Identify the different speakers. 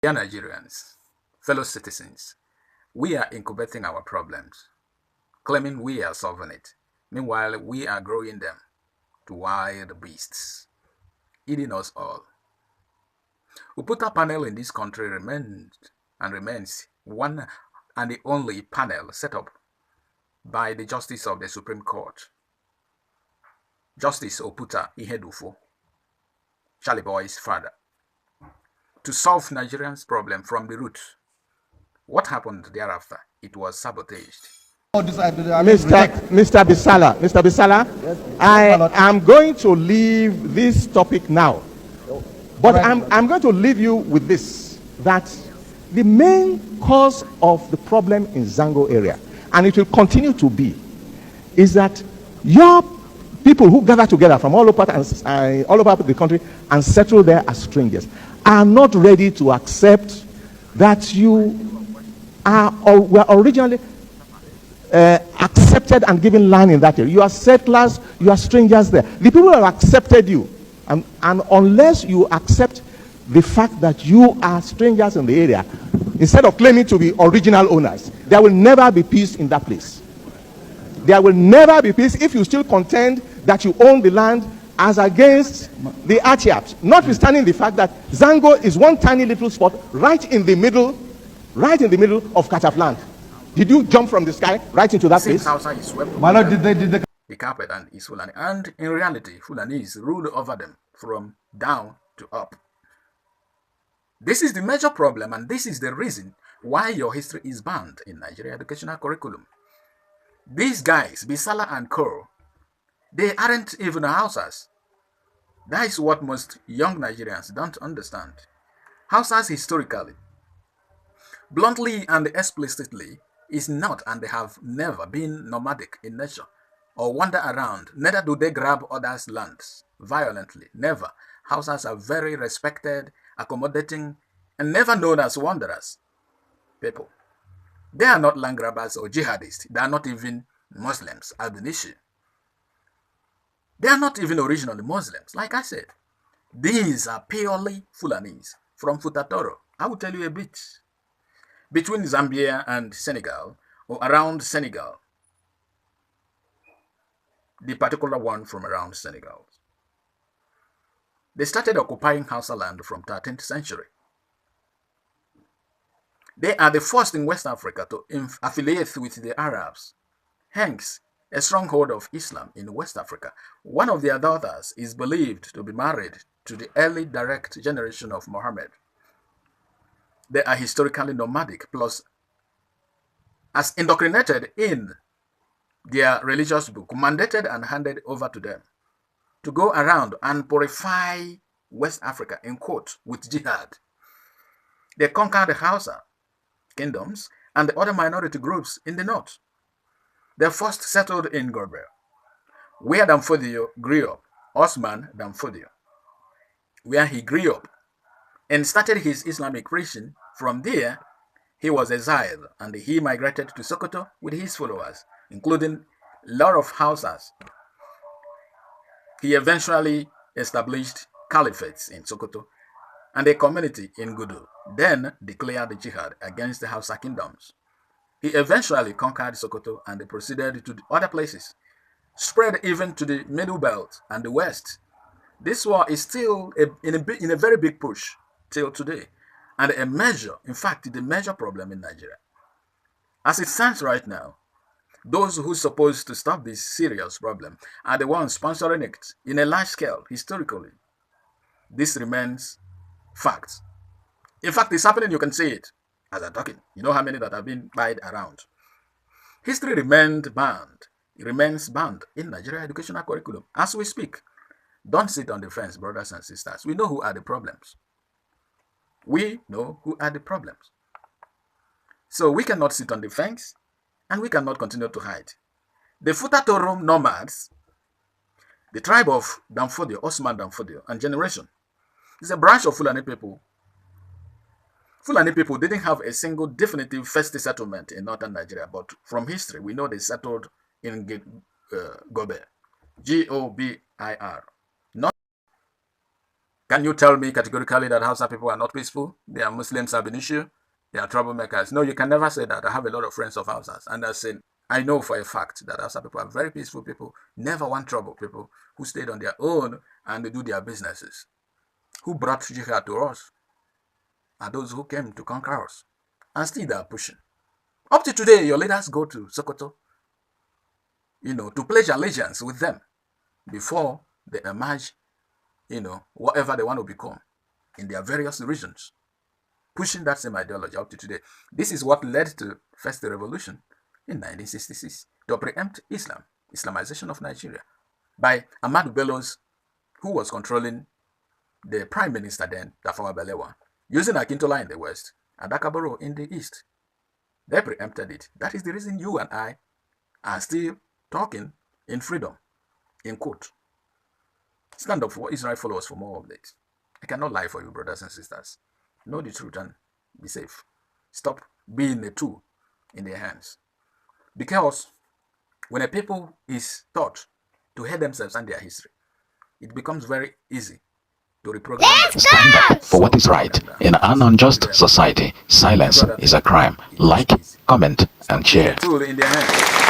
Speaker 1: Dear Nigerians, fellow citizens, we are incubating our problems, claiming we are solving it. Meanwhile, we are growing them to wild beasts, eating us all. Uputa panel in this country remains one and the only panel set up by the Justice of the Supreme Court, Justice Oputa Ihedufo, Charlie Boy's father, to solve Nigerians' problem from the root. What happened thereafter? It was sabotaged.
Speaker 2: Mr. Bisala, yes, I am going to leave this topic now. But I'm going to leave you with this, that the main cause of the problem in Zango area, and it will continue to be, is that your people who gather together from all over the country and settle there as strangers are not ready to accept that you are or were originally accepted and given land in that area. You are settlers, you are strangers there. The people have accepted you, and unless you accept the fact that you are strangers in the area, instead of claiming to be original owners, there will never be peace in that place. There will never be peace if you still contend that you own the land as against the Achiaps, notwithstanding the fact that Zango is one tiny little spot right in the middle of Katapland. Did you jump from the sky right into that place?
Speaker 1: Hausa is swept the carpet and is Fulani. And in reality, Fulanis rule over them from down to up. This is the major problem, and this is the reason why your history is banned in Nigeria educational curriculum. These guys, Bisala and Co., they aren't even Hausas. That is what most young Nigerians don't understand. Hausas historically, bluntly and explicitly, is not and they have never been nomadic in nature or wander around. Neither do they grab others' lands violently. Never. Hausas are very respected, accommodating, and never known as wanderers people. They are not land grabbers or jihadists. They are not even Muslims, Albanishi. They are not even originally Muslims, like I said. These are purely Fulanis from Futatoro. I will tell you a bit. Between Zambia and Senegal, or around Senegal, the particular one from around Senegal. They started occupying Hausa land from 13th century. They are the first in West Africa to affiliate with the Arabs, hence a stronghold of Islam in West Africa. One of their daughters is believed to be married to the early direct generation of Muhammad. They are historically nomadic, plus as indoctrinated in their religious book, mandated and handed over to them to go around and purify West Africa, in quote, with Jihad. They conquered the Hausa kingdoms and the other minority groups in the north. They first settled in Gorbel, where Danfodio grew up, Osman Danfodio, where he grew up and started his Islamic preaching. From there, he was exiled and he migrated to Sokoto with his followers, including a lot of Hausas. He eventually established caliphates in Sokoto and a community in Gudu, then declared the jihad against the Hausa kingdoms. He eventually conquered Sokoto and proceeded to the other places, spread even to the Middle Belt and the West. This war is still in a very big push till today, and a major, in fact, the major problem in Nigeria. As it stands right now, those who are supposed to stop this serious problem are the ones sponsoring it in a large scale, historically. This remains fact. In fact, it's happening, you can see it as I'm talking. You know how many that have been buried around. History remained banned. It remains banned in Nigeria educational curriculum. As we speak, don't sit on the fence, brothers and sisters. We know who are the problems. We know who are the problems. So we cannot sit on the fence and we cannot continue to hide. The Futatoro nomads, the tribe of Danfodio, Osman Danfodio, and generation, is a branch of Fulani people. Fulani people didn't have a single definitive first settlement in northern Nigeria, but from history, we know they settled in Gobir, Gobir, not Can you tell me categorically that Hausa people are not peaceful? They are Muslims ab initio? They are troublemakers? No, you can never say that. I have a lot of friends of Hausas, and I know for a fact that Hausa people are very peaceful people, never want trouble, people who stayed on their own and they do their businesses. Who brought Jihad to us are those who came to conquer us, and still they are pushing. Up to today, your leaders go to Sokoto, to pledge allegiance with them before they emerge, whatever they want to become in their various regions, pushing that same ideology up to today. This is what led to first the revolution in 1966 to preempt Islamization of Nigeria by Ahmadu Bello's, who was controlling the prime minister then, Tafawa Balewa, using Akintola in the west and Akabaro in the east. They preempted it. That is the reason you and I are still talking in freedom, in quote. Stand up for Israel followers for more updates. I cannot lie for you, brothers and sisters. Know the truth and be safe. Stop being a tool in their hands. Because when a people is taught to hate themselves and their history, it becomes very easy to reprogram.
Speaker 3: Stand up for what is right. In an unjust society, silence is a crime. Like, comment, and share.
Speaker 1: Tool in their hands.